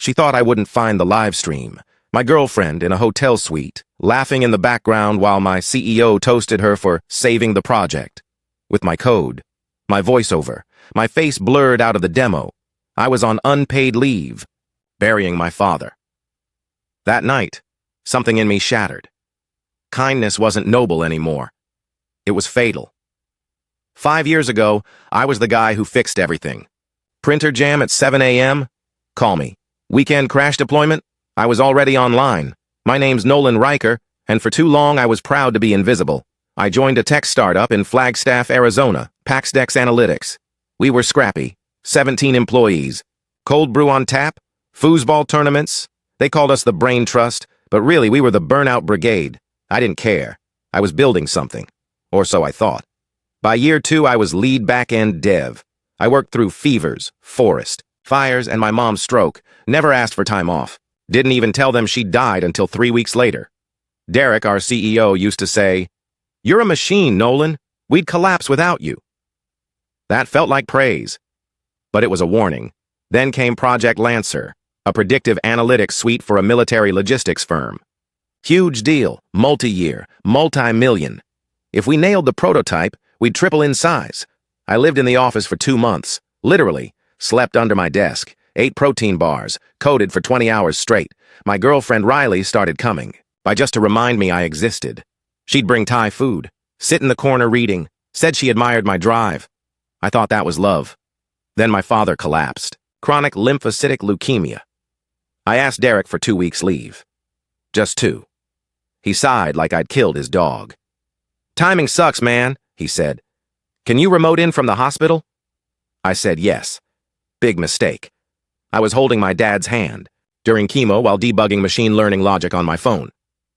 She thought I wouldn't find the live stream. My girlfriend in a hotel suite, laughing in the background while my CEO toasted her for saving the project. With my code, my voiceover, my face blurred out of the demo, I was on unpaid leave, burying my father. That night, something in me shattered. Kindness wasn't noble anymore. It was fatal. 5 years ago, I was the guy who fixed everything. Printer jam at 7 a.m.? Call me. Weekend crash deployment? I was already online. My name's Nolan Riker, and for too long I was proud to be invisible. I joined a tech startup in Flagstaff, Arizona, Paxdex Analytics. We were scrappy. 17 employees. Cold brew on tap? Foosball tournaments? They called us the Brain Trust, but really we were the Burnout Brigade. I didn't care. I was building something. Or so I thought. By year 2, I was lead back-end dev. I worked through fevers, forest, fires, and my mom's stroke. Never asked for time off. Didn't even tell them she died until 3 weeks later. Derek, our CEO, used to say, "You're a machine, Nolan. We'd collapse without you." That felt like praise. But it was a warning. Then came Project Lancer, a predictive analytics suite for a military logistics firm. Huge deal, multi-year, multi-million. If we nailed the prototype, we'd triple in size. I lived in the office for 2 months, literally, slept under my desk, ate protein bars, coded for 20 hours straight. My girlfriend Riley started coming, by just to remind me I existed. She'd bring Thai food, sit in the corner reading, said she admired my drive. I thought that was love. Then my father collapsed, chronic lymphocytic leukemia. I asked Derek for 2 weeks leave. Just 2. He sighed like I'd killed his dog. "Timing sucks, man," he said. "Can you remote in from the hospital?" I said yes. Big mistake. I was holding my dad's hand during chemo while debugging machine learning logic on my phone.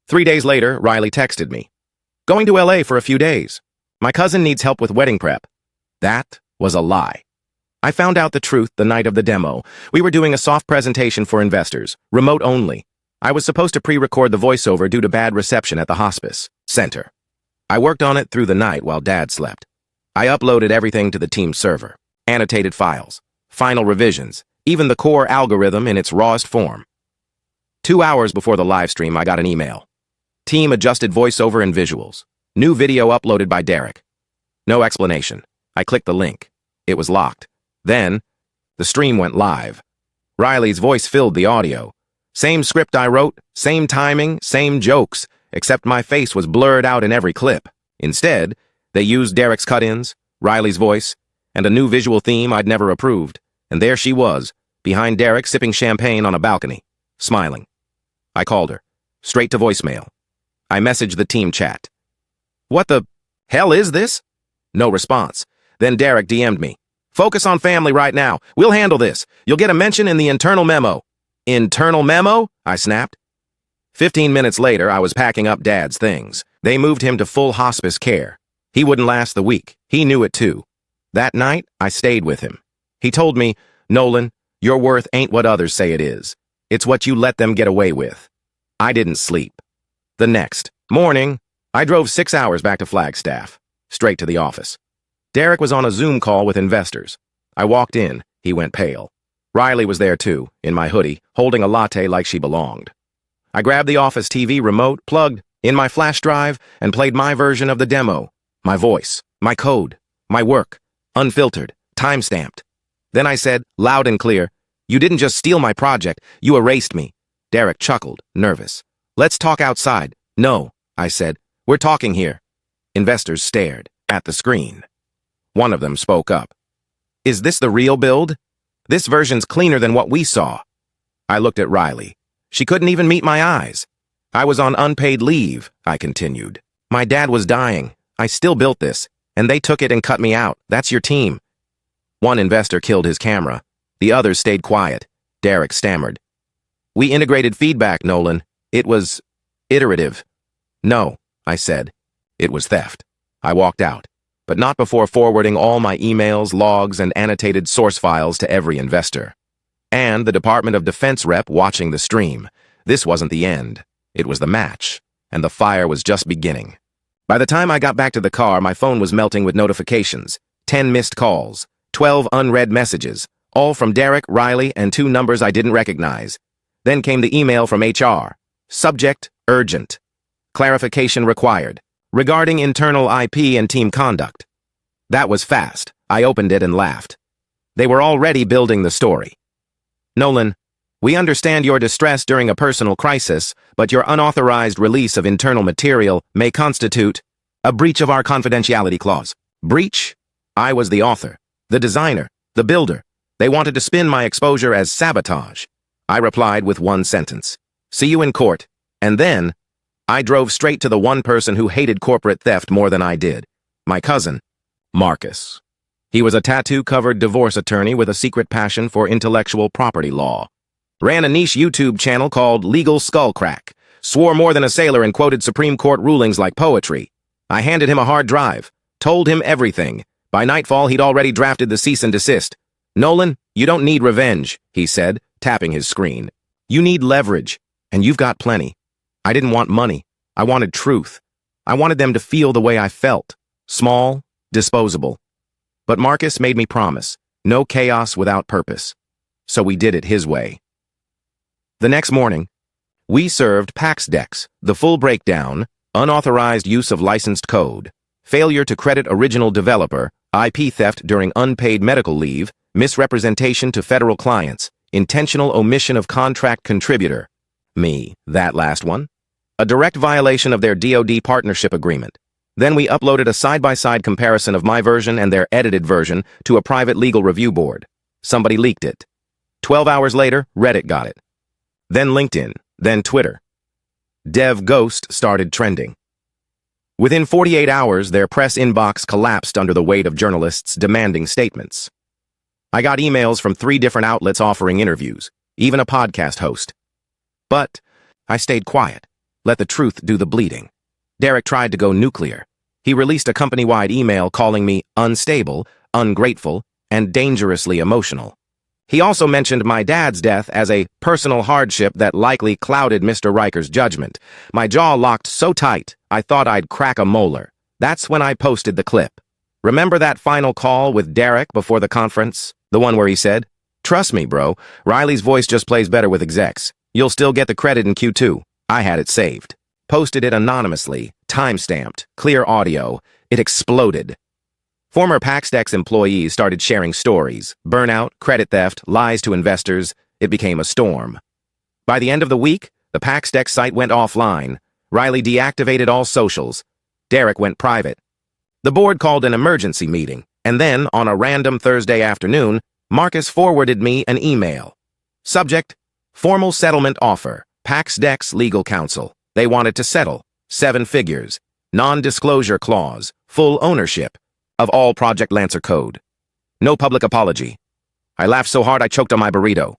3 days later, Riley texted me. "Going to LA for a few days. My cousin needs help with wedding prep." That was a lie. I found out the truth the night of the demo. We were doing a soft presentation for investors, remote only. I was supposed to pre-record the voiceover due to bad reception at the hospice center. I worked on it through the night while Dad slept. I uploaded everything to the team server, annotated files, final revisions, even the core algorithm in its rawest form. 2 hours before the live stream, I got an email. Team adjusted voiceover and visuals. New video uploaded by Derek. No explanation. I clicked the link. It was locked. Then, the stream went live. Riley's voice filled the audio. Same script I wrote, same timing, same jokes, except my face was blurred out in every clip. Instead, they used Derek's cut-ins, Riley's voice, and a new visual theme I'd never approved. And there she was, behind Derek sipping champagne on a balcony, smiling. I called her, straight to voicemail. I messaged the team chat. "What the hell is this?" No response. Then Derek DM'd me. "Focus on family right now. We'll handle this. You'll get a mention in the internal memo." "Internal memo?" I snapped. 15 minutes later, I was packing up Dad's things. They moved him to full hospice care. He wouldn't last the week. He knew it too. That night, I stayed with him. He told me, "Nolan, your worth ain't what others say it is. It's what you let them get away with." I didn't sleep. The next morning, I drove 6 hours back to Flagstaff, straight to the office. Derek was on a Zoom call with investors. I walked in. He went pale. Riley was there too, in my hoodie, holding a latte like she belonged. I grabbed the office TV remote, plugged in my flash drive, and played my version of the demo. My voice, my code, my work, unfiltered, time-stamped. Then I said, loud and clear, "You didn't just steal my project, you erased me." Derek chuckled, nervous. "Let's talk outside." "No," I said. "We're talking here." Investors stared at the screen. One of them spoke up. "Is this the real build? This version's cleaner than what we saw." I looked at Riley. She couldn't even meet my eyes. "I was on unpaid leave," I continued. "My dad was dying. I still built this, and they took it and cut me out. That's your team." One investor killed his camera. The others stayed quiet. Derek stammered. "We integrated feedback, Nolan. It was iterative." "No," I said. "It was theft." I walked out, but not before forwarding all my emails, logs, and annotated source files to every investor. And the Department of Defense rep watching the stream. This wasn't the end. It was the match, and the fire was just beginning. By the time I got back to the car, my phone was melting with notifications. 10 missed calls, 12 unread messages, all from Derek, Riley, and 2 numbers I didn't recognize. Then came the email from HR. Subject, urgent. Clarification required. Regarding internal IP and team conduct. That was fast. I opened it and laughed. They were already building the story. Nolan, we understand your distress during a personal crisis, but your unauthorized release of internal material may constitute a breach of our confidentiality clause. Breach? I was the author, the designer, the builder. They wanted to spin my exposure as sabotage. I replied with one sentence. See you in court. And then, I drove straight to the one person who hated corporate theft more than I did. My cousin, Marcus. He was a tattoo-covered divorce attorney with a secret passion for intellectual property law. Ran a niche YouTube channel called Legal Skullcrack. Swore more than a sailor and quoted Supreme Court rulings like poetry. I handed him a hard drive. Told him everything. By nightfall, he'd already drafted the cease and desist. Nolan, you don't need revenge, he said, tapping his screen. You need leverage, and you've got plenty. I didn't want money. I wanted truth. I wanted them to feel the way I felt. Small, disposable. But Marcus made me promise. No chaos without purpose. So we did it his way. The next morning, we served PAX decks, the full breakdown, unauthorized use of licensed code, failure to credit original developer, IP theft during unpaid medical leave, misrepresentation to federal clients, intentional omission of contract contributor. Me, that last one. A direct violation of their DoD partnership agreement. Then we uploaded a side-by-side comparison of my version and their edited version to a private legal review board. Somebody leaked it. 12 hours later, Reddit got it. Then LinkedIn, then Twitter. Dev Ghost started trending. Within 48 hours, their press inbox collapsed under the weight of journalists demanding statements. I got emails from 3 different outlets offering interviews, even a podcast host. But I stayed quiet, let the truth do the bleeding. Derek tried to go nuclear. He released a company-wide email calling me unstable, ungrateful, and dangerously emotional. He also mentioned my dad's death as a personal hardship that likely clouded Mr. Riker's judgment. My jaw locked so tight, I thought I'd crack a molar. That's when I posted the clip. Remember that final call with Derek before the conference? The one where he said, "Trust me, bro, Riley's voice just plays better with execs. You'll still get the credit in Q2. I had it saved." Posted it anonymously, time-stamped, clear audio. It exploded. Former PaxDex employees started sharing stories. Burnout, credit theft, lies to investors. It became a storm. By the end of the week, the PaxDex site went offline. Riley deactivated all socials. Derek went private. The board called an emergency meeting, and then, on a random Thursday afternoon, Marcus forwarded me an email. Subject, formal settlement offer, PaxDex legal counsel. They wanted to settle. 7 figures. Non-disclosure clause. Full ownership of all Project Lancer code. No public apology. I laughed so hard I choked on my burrito.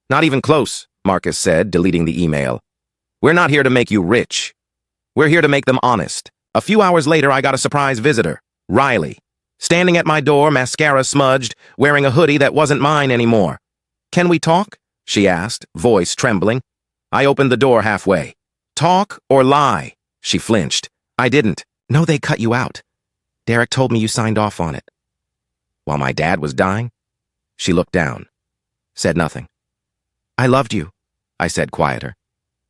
Not even close, Marcus said, deleting the email. We're not here to make you rich. We're here to make them honest. A few hours later, I got a surprise visitor, Riley, standing at my door, mascara smudged, wearing a hoodie that wasn't mine anymore. Can we talk? She asked, voice trembling. I opened the door halfway. Talk or lie? She flinched. I didn't. No, they cut you out. Derek told me you signed off on it. While my dad was dying? She looked down. Said nothing. I loved you, I said quieter.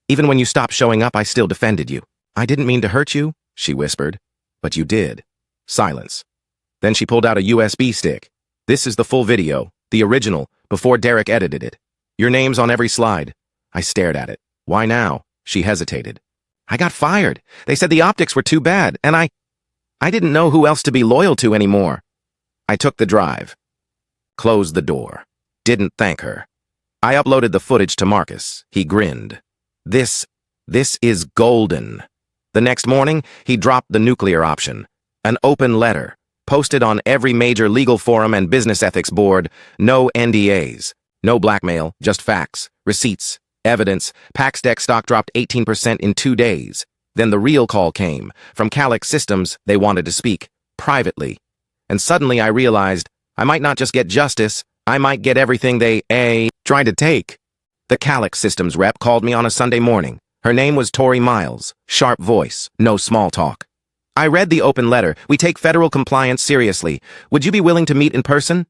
Even when you stopped showing up, I still defended you. I didn't mean to hurt you, she whispered. But you did. Silence. Then she pulled out a USB stick. This is the full video, the original, before Derek edited it. Your name's on every slide. I stared at it. Why now? She hesitated. I got fired. They said the optics were too bad, and I didn't know who else to be loyal to anymore. I took the drive. Closed the door. Didn't thank her. I uploaded the footage to Marcus. He grinned. This is golden. The next morning, he dropped the nuclear option. An open letter. Posted on every major legal forum and business ethics board. No NDAs. No blackmail, just facts, receipts, evidence. PaxDex stock dropped 18% in 2 days. Then the real call came. From Calyx Systems, they wanted to speak, privately. And suddenly I realized I might not just get justice, I might get everything they, tried to take. The Calyx Systems rep called me on a Sunday morning. Her name was Tori Miles. Sharp voice, no small talk. I read the open letter. We take federal compliance seriously. Would you be willing to meet in person?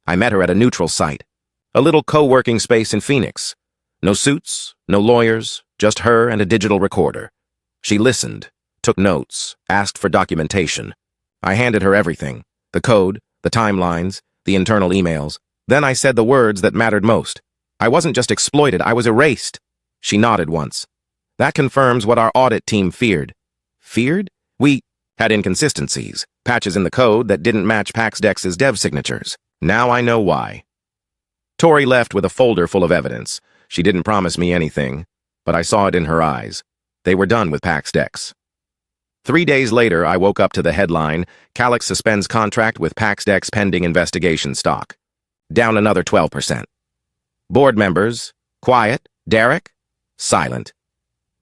I met her at a neutral site, a little co-working space in Phoenix. No suits, no lawyers, just her and a digital recorder. She listened, took notes, asked for documentation. I handed her everything, the code, the timelines, the internal emails. Then I said the words that mattered most. I wasn't just exploited, I was erased. She nodded once. That confirms what our audit team feared. Feared? We had inconsistencies, patches in the code that didn't match PaxDex's dev signatures. Now I know why. Tori left with a folder full of evidence. She didn't promise me anything, but I saw it in her eyes. They were done with PaxDex. 3 days later, I woke up to the headline, Calix suspends contract with PaxDex pending investigation stock. Down another 12%. Board members, quiet. Derek, silent.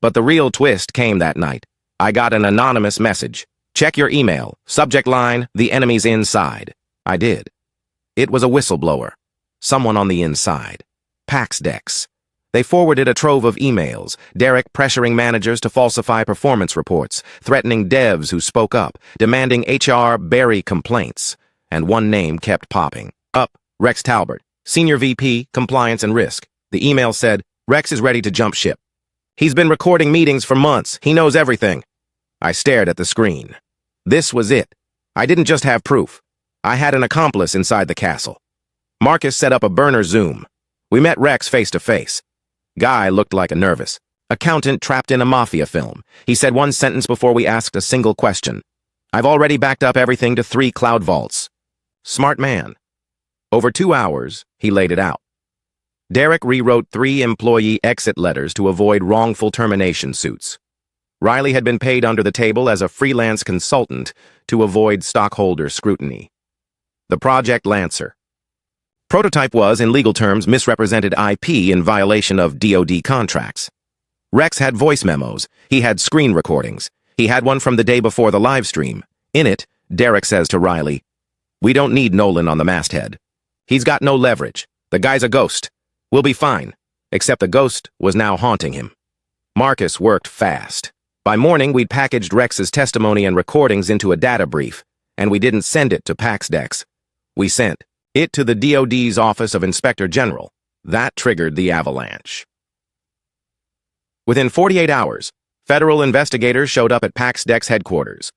But the real twist came that night. I got an anonymous message. Check your email. Subject line, the enemy's inside. I did. It was a whistleblower. Someone on the inside. PaxDex. They forwarded a trove of emails, Derek pressuring managers to falsify performance reports, threatening devs who spoke up, demanding HR bury complaints. And one name kept popping up. Rex Talbert, Senior VP, Compliance and Risk. The email said, Rex is ready to jump ship. He's been recording meetings for months. He knows everything. I stared at the screen. This was it. I didn't just have proof. I had an accomplice inside the castle. Marcus set up a burner Zoom. We met Rex face to face. Guy looked like a nervous accountant trapped in a mafia film. He said one sentence before we asked a single question. I've already backed up everything to 3 cloud vaults. Smart man. Over 2 hours, he laid it out. Derek rewrote 3 employee exit letters to avoid wrongful termination suits. Riley had been paid under the table as a freelance consultant to avoid stockholder scrutiny. The Project Lancer. Prototype was, in legal terms, misrepresented IP in violation of DoD contracts. Rex had voice memos. He had screen recordings. He had one from the day before the live stream. In it, Derek says to Riley, "We don't need Nolan on the masthead. He's got no leverage. The guy's a ghost. We'll be fine." Except the ghost was now haunting him. Marcus worked fast. By morning, we'd packaged Rex's testimony and recordings into a data brief, and we didn't send it to PaxDex. We sent it to the DoD's Office of Inspector General. That triggered the avalanche. Within 48 hours, federal investigators showed up at PaxDex headquarters.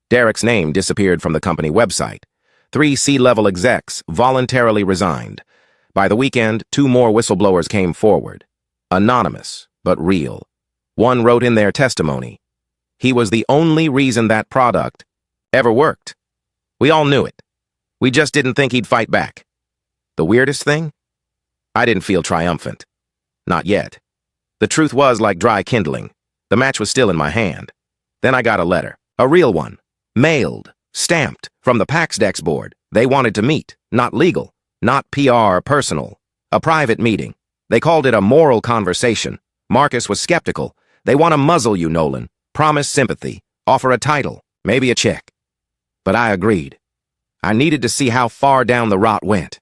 Derek's name disappeared from the company website. 3 C-level execs voluntarily resigned. By the weekend, 2 more whistleblowers came forward. Anonymous, but real. One wrote in their testimony, he was the only reason that product ever worked. We all knew it. We just didn't think he'd fight back. The weirdest thing? I didn't feel triumphant. Not yet. The truth was like dry kindling. The match was still in my hand. Then I got a letter. A real one. Mailed. Stamped. From the PaxDex board. They wanted to meet. Not legal. Not PR, personal. A private meeting. They called it a moral conversation. Marcus was skeptical. They want to muzzle you, Nolan. Promise sympathy. Offer a title. Maybe a check. But I agreed. I needed to see how far down the rot went.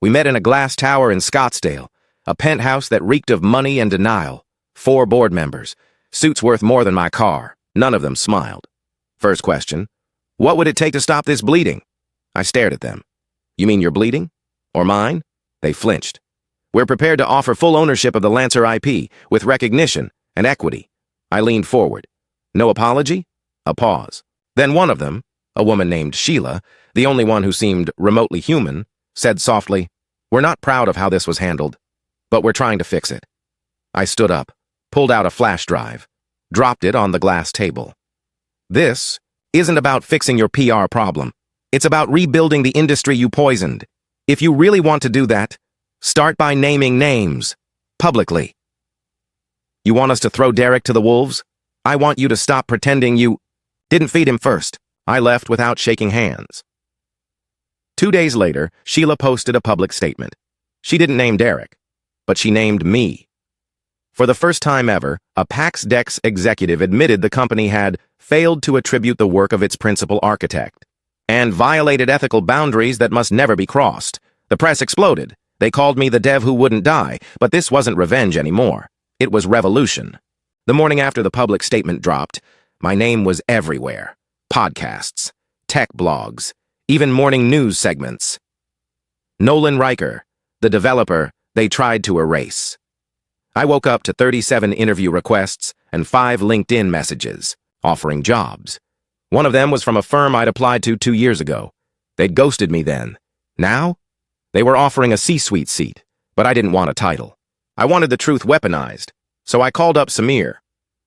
We met in a glass tower in Scottsdale, a penthouse that reeked of money and denial. 4 board members. Suits worth more than my car. None of them smiled. First question, what would it take to stop this bleeding? I stared at them. You mean your bleeding? Or mine? They flinched. We're prepared to offer full ownership of the Lancer IP, with recognition and equity. I leaned forward. No apology? A pause. Then one of them, a woman named Sheila, the only one who seemed remotely human, said softly, "We're not proud of how this was handled, but we're trying to fix it." I stood up, pulled out a flash drive, dropped it on the glass table. This isn't about fixing your PR problem. It's about rebuilding the industry you poisoned. If you really want to do that, start by naming names, publicly. You want us to throw Derek to the wolves? I want you to stop pretending you didn't feed him first. I left without shaking hands. 2 days later, Sheila posted a public statement. She didn't name Derek, but she named me. For the first time ever, a PaxDex executive admitted the company had failed to attribute the work of its principal architect and violated ethical boundaries that must never be crossed. The press exploded. They called me the dev who wouldn't die, but this wasn't revenge anymore. It was revolution. The morning after the public statement dropped, my name was everywhere. Podcasts, tech blogs, even morning news segments. Nolan Riker, the developer they tried to erase. I woke up to 37 interview requests and 5 LinkedIn messages offering jobs. One of them was from a firm I'd applied to 2 years ago. They'd ghosted me then. Now? They were offering a C-suite seat, but I didn't want a title. I wanted the truth weaponized, so I called up Samir.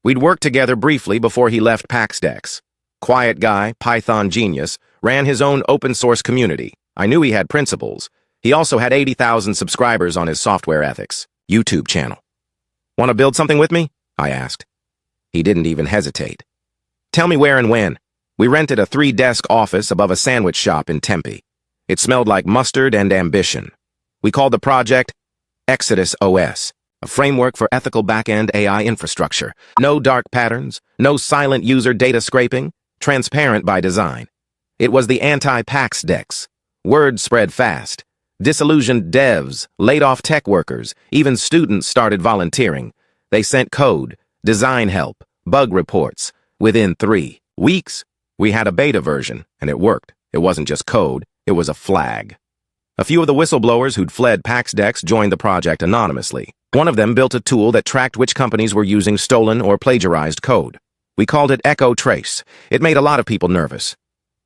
We'd worked together briefly before he left PaxDex. Quiet guy, Python genius, ran his own open-source community. I knew he had principles. He also had 80,000 subscribers on his Software Ethics YouTube channel. Want to build something with me? I asked. He didn't even hesitate. Tell me where and when. We rented a 3-desk office above a sandwich shop in Tempe. It smelled like mustard and ambition. We called the project Exodus OS, a framework for ethical back-end AI infrastructure. No dark patterns, no silent user data scraping, transparent by design. It was the anti-PaxDex. Word spread fast. Disillusioned devs, laid-off tech workers, even students started volunteering. They sent code, design help, bug reports. Within 3 weeks, we had a beta version, and it worked. It wasn't just code, it was a flag. A few of the whistleblowers who'd fled PaxDex joined the project anonymously. One of them built a tool that tracked which companies were using stolen or plagiarized code. We called it Echo Trace. It made a lot of people nervous.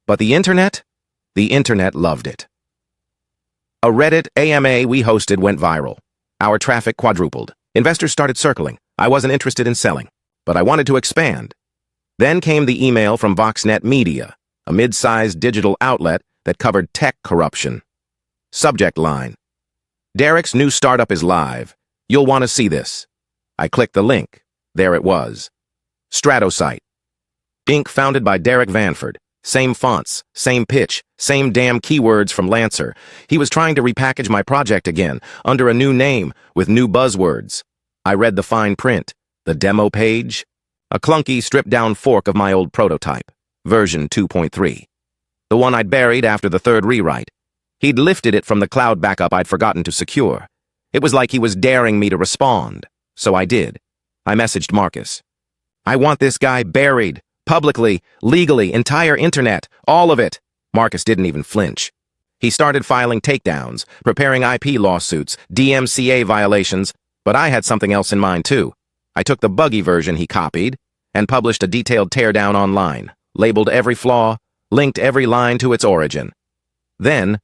But the internet loved it. A Reddit AMA we hosted went viral. Our traffic quadrupled. Investors started circling. I wasn't interested in selling, but I wanted to expand. Then came the email from VoxNet Media, a mid-sized digital outlet that covered tech corruption. Subject line: Derek's new startup is live. You'll want to see this. I clicked the link. There it was. Stratosite. Inc. founded by Derek Vanford. Same fonts, same pitch, same damn keywords from Lancer. He was trying to repackage my project again, under a new name, with new buzzwords. I read the fine print, the demo page. A clunky, stripped-down fork of my old prototype, version 2.3. The one I'd buried after the 3rd rewrite. He'd lifted it from the cloud backup I'd forgotten to secure. It was like he was daring me to respond, so I did. I messaged Marcus. I want this guy buried, publicly, legally, entire internet, all of it. Marcus didn't even flinch. He started filing takedowns, preparing IP lawsuits, DMCA violations, but I had something else in mind too. I took the buggy version he copied and published a detailed teardown online, labeled every flaw, linked every line to its origin. Then,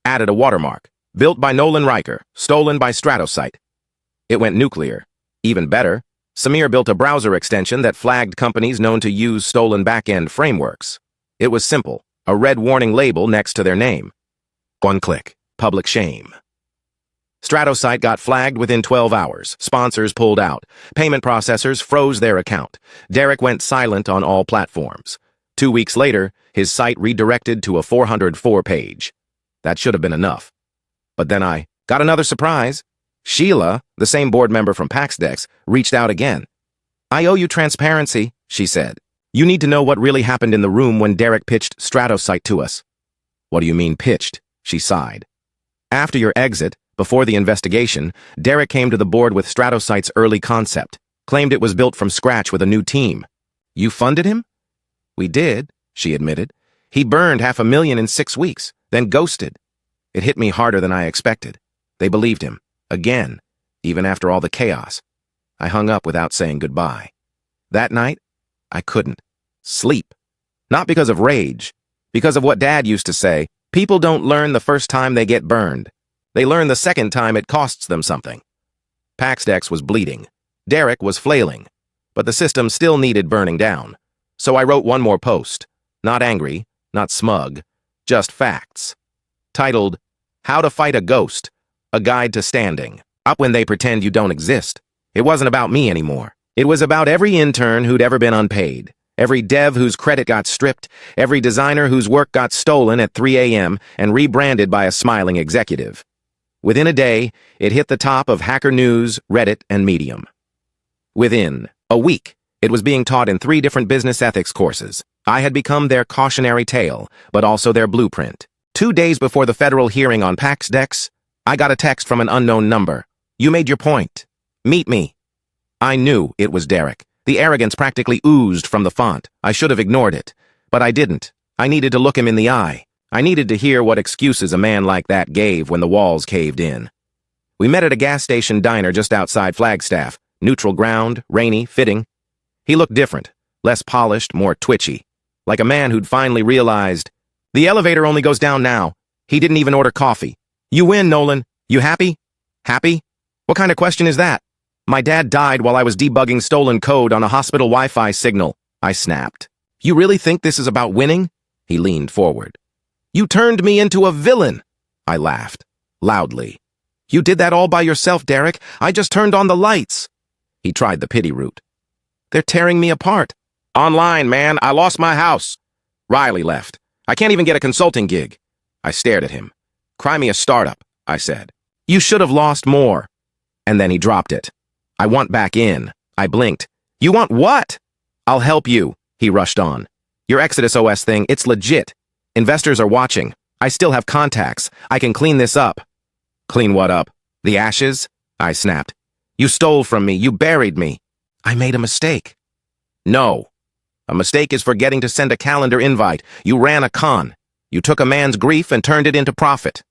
added a watermark, built by Nolan Riker, stolen by Stratosite. It went nuclear. Even better, Samir built a browser extension that flagged companies known to use stolen back-end frameworks. It was simple, a red warning label next to their name. 1 click, public shame. Stratosite got flagged within 12 hours. Sponsors pulled out. Payment processors froze their account. Derek went silent on all platforms. 2 weeks later, his site redirected to a 404 page. That should have been enough. But then I got another surprise. Sheila, the same board member from PaxDex, reached out again. I owe you transparency, she said. You need to know what really happened in the room when Derek pitched Stratosite to us. What do you mean pitched? She sighed. After your exit, before the investigation, Derek came to the board with Stratosite's early concept, claimed it was built from scratch with a new team. You funded him? We did, she admitted. He burned $500,000 in 6 weeks, then ghosted. It hit me harder than I expected. They believed him, again, even after all the chaos. I hung up without saying goodbye. That night, I couldn't sleep. Not because of rage, because of what Dad used to say, people don't learn the first time they get burned. They learn the second time it costs them something. PaxDex was bleeding. Derek was flailing. But the system still needed burning down. So I wrote one more post. Not angry, not smug, just facts. Titled, How to Fight a Ghost, A Guide to Standing. Up when they pretend you don't exist. It wasn't about me anymore. It was about every intern who'd ever been unpaid. Every dev whose credit got stripped. Every designer whose work got stolen at 3 a.m. and rebranded by a smiling executive. Within a day, it hit the top of Hacker News, Reddit, and Medium. Within a week, it was being taught in 3 different business ethics courses. I had become their cautionary tale, but also their blueprint. 2 days before the federal hearing on PaxDex, I got a text from an unknown number. You made your point. Meet me. I knew it was Derek. The arrogance practically oozed from the font. I should have ignored it, but I didn't. I needed to look him in the eye. I needed to hear what excuses a man like that gave when the walls caved in. We met at a gas station diner just outside Flagstaff. Neutral ground, rainy, fitting. He looked different, less polished, more twitchy. Like a man who'd finally realized, the elevator only goes down now. He didn't even order coffee. You win, Nolan. You happy? Happy? What kind of question is that? My dad died while I was debugging stolen code on a hospital Wi-Fi signal. I snapped. You really think this is about winning? He leaned forward. You turned me into a villain. I laughed, loudly. You did that all by yourself, Derek. I just turned on the lights. He tried the pity route. They're tearing me apart. Online, man. I lost my house. Riley left. I can't even get a consulting gig. I stared at him. Cry me a startup, I said. You should have lost more. And then he dropped it. I want back in. I blinked. You want what? I'll help you, he rushed on. Your Exodus OS thing, it's legit. Investors are watching. I still have contacts. I can clean this up. Clean what up? The ashes? I snapped. You stole from me. You buried me. I made a mistake. No. A mistake is forgetting to send a calendar invite. You ran a con. You took a man's grief and turned it into profit.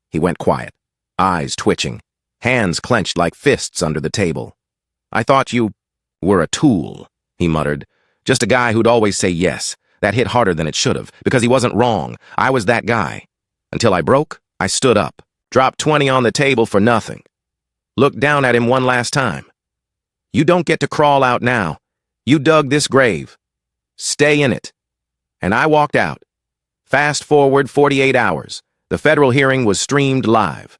He went quiet, eyes twitching, hands clenched like fists under the table. I thought you were a tool, he muttered. Just a guy who'd always say yes. That hit harder than it should have, because he wasn't wrong. I was that guy. Until I broke, I stood up, dropped 20 on the table for nothing. Looked down at him one last time. You don't get to crawl out now. You dug this grave. Stay in it. And I walked out. Fast forward 48 hours. The federal hearing was streamed live.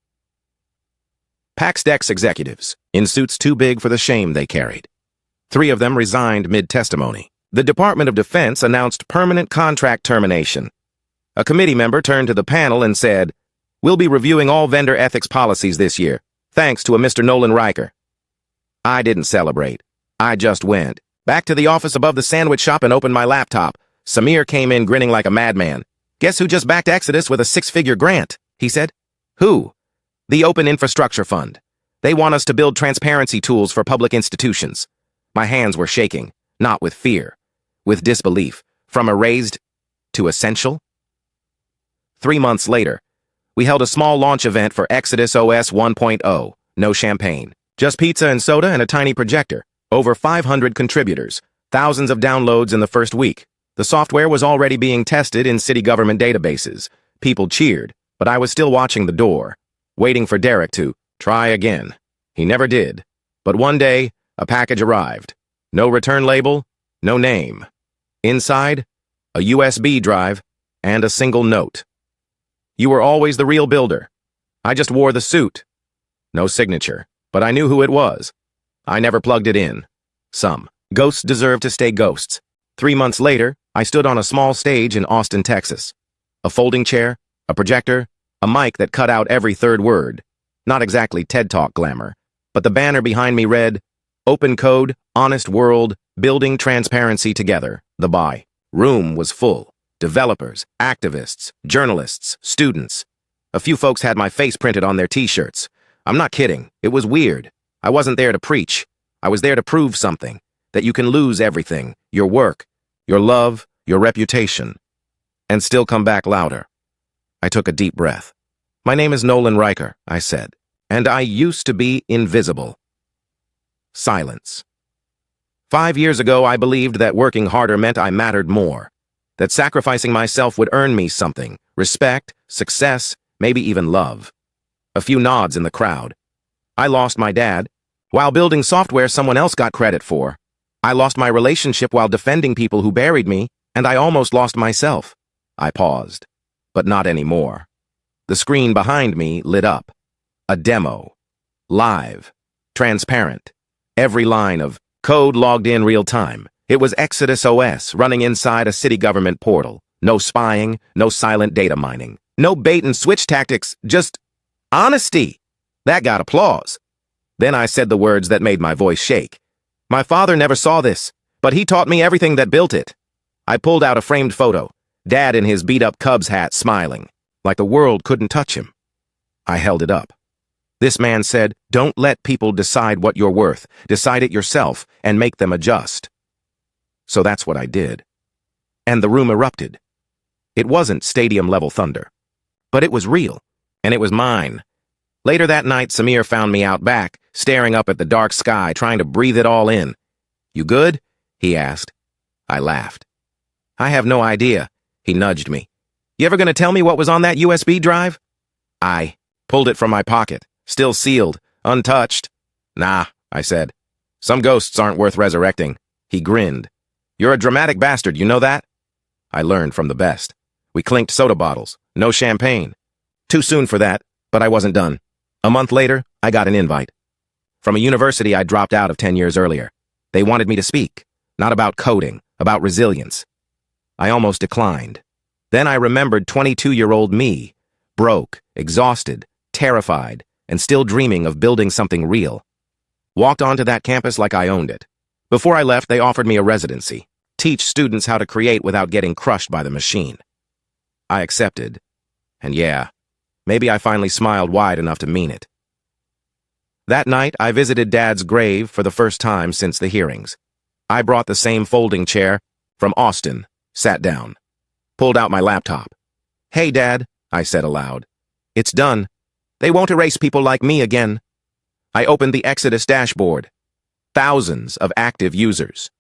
PaxDex executives, in suits too big for the shame they carried. 3 of them resigned mid-testimony. The Department of Defense announced permanent contract termination. A committee member turned to the panel and said, "We'll be reviewing all vendor ethics policies this year, thanks to a Mr. Nolan Riker." I didn't celebrate. I just went back to the office above the sandwich shop and opened my laptop. Samir came in grinning like a madman. "Guess who just backed Exodus with a 6-figure grant?" he said. "Who?" "The Open Infrastructure Fund. They want us to build transparency tools for public institutions." My hands were shaking, not with fear, with disbelief. From erased to essential? 3 months later, we held a small launch event for Exodus OS 1.0. No champagne. Just pizza and soda and a tiny projector. Over 500 contributors. Thousands of downloads in the first week. The software was already being tested in city government databases. People cheered, but I was still watching the door, waiting for Derek to try again. He never did. But one day, a package arrived. No return label, no name. Inside, a USB drive and a single note. "You were always the real builder. I just wore the suit." No signature, but I knew who it was. I never plugged it in. Some ghosts deserve to stay ghosts. 3 months later, I stood on a small stage in Austin, Texas. A folding chair, a projector, a mic that cut out every third word. Not exactly TED Talk glamour, but the banner behind me read, "Open Code, Honest World, Building Transparency Together, the buy." Room was full. Developers, activists, journalists, students. A few folks had my face printed on their t-shirts. I'm not kidding. It was weird. I wasn't there to preach. I was there to prove something. That you can lose everything, your work, your love, your reputation, and still come back louder. I took a deep breath. "My name is Nolan Riker," I said, "and I used to be invisible." Silence. 5 years ago, I believed that working harder meant I mattered more. That sacrificing myself would earn me something, respect, success, maybe even love. A few nods in the crowd. I lost my dad. While building software someone else got credit for. I lost my relationship while defending people who buried me, and I almost lost myself. I paused. But not anymore. The screen behind me lit up. A demo. Live. Transparent. Every line of code logged in real time. It was Exodus OS running inside a city government portal. No spying, no silent data mining. No bait and switch tactics, just honesty. That got applause. Then I said the words that made my voice shake. My father never saw this, but he taught me everything that built it. I pulled out a framed photo, Dad in his beat-up Cubs hat smiling, like the world couldn't touch him. I held it up. This man said, "Don't let people decide what you're worth. Decide it yourself and make them adjust." So that's what I did. And the room erupted. It wasn't stadium-level thunder. But it was real, and it was mine. Later that night, Samir found me out back, staring up at the dark sky, trying to breathe it all in. "You good?" he asked. I laughed. "I have no idea," he nudged me. "You ever gonna tell me what was on that USB drive?" I pulled it from my pocket, still sealed, untouched. "Nah," I said. "Some ghosts aren't worth resurrecting." He grinned. "You're a dramatic bastard, you know that?" I learned from the best. We clinked soda bottles, no champagne. Too soon for that, but I wasn't done. A month later, I got an invite. From a university I dropped out of 10 years earlier. They wanted me to speak, not about coding, about resilience. I almost declined. Then I remembered 22-year-old me, broke, exhausted, terrified, and still dreaming of building something real. Walked onto that campus like I owned it. Before I left, they offered me a residency, teach students how to create without getting crushed by the machine. I accepted. And yeah, maybe I finally smiled wide enough to mean it. That night, I visited Dad's grave for the first time since the hearings. I brought the same folding chair from Austin, sat down, pulled out my laptop. "Hey, Dad," I said aloud. "It's done. They won't erase people like me again." I opened the Exodus dashboard. Thousands of active users.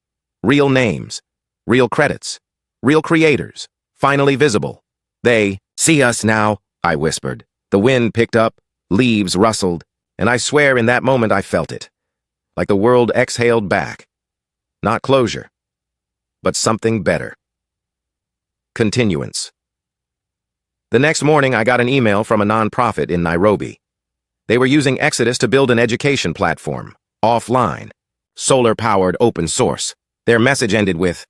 Real names, real credits, real creators, finally visible. "They see us now," I whispered. The wind picked up, leaves rustled, and I swear in that moment I felt it. Like the world exhaled back. Not closure, but something better. Continuance. The next morning, I got an email from a nonprofit in Nairobi. They were using Exodus to build an education platform, offline, solar-powered open source. Their message ended with,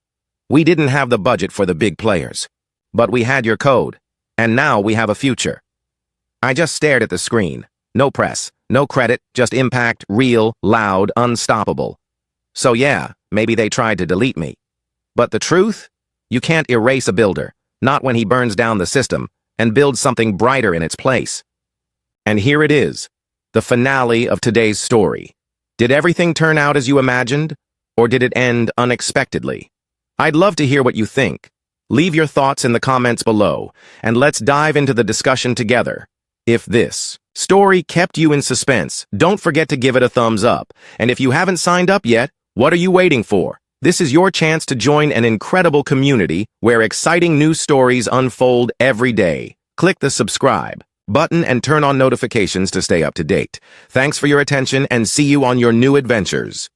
"We didn't have the budget for the big players, but we had your code, and now we have a future." I just stared at the screen. No press, no credit, just impact, real, loud, unstoppable. So yeah, maybe they tried to delete me. But the truth? You can't erase a builder, not when he burns down the system, and build something brighter in its place. And here it is, the finale of today's story. Did everything turn out as you imagined, or did it end unexpectedly? I'd love to hear what you think. Leave your thoughts in the comments below, and let's dive into the discussion together. If this story kept you in suspense, don't forget to give it a thumbs up. And if you haven't signed up yet, what are you waiting for? This is your chance to join an incredible community where exciting new stories unfold every day. Click the subscribe button and turn on notifications to stay up to date. Thanks for your attention and see you on your new adventures.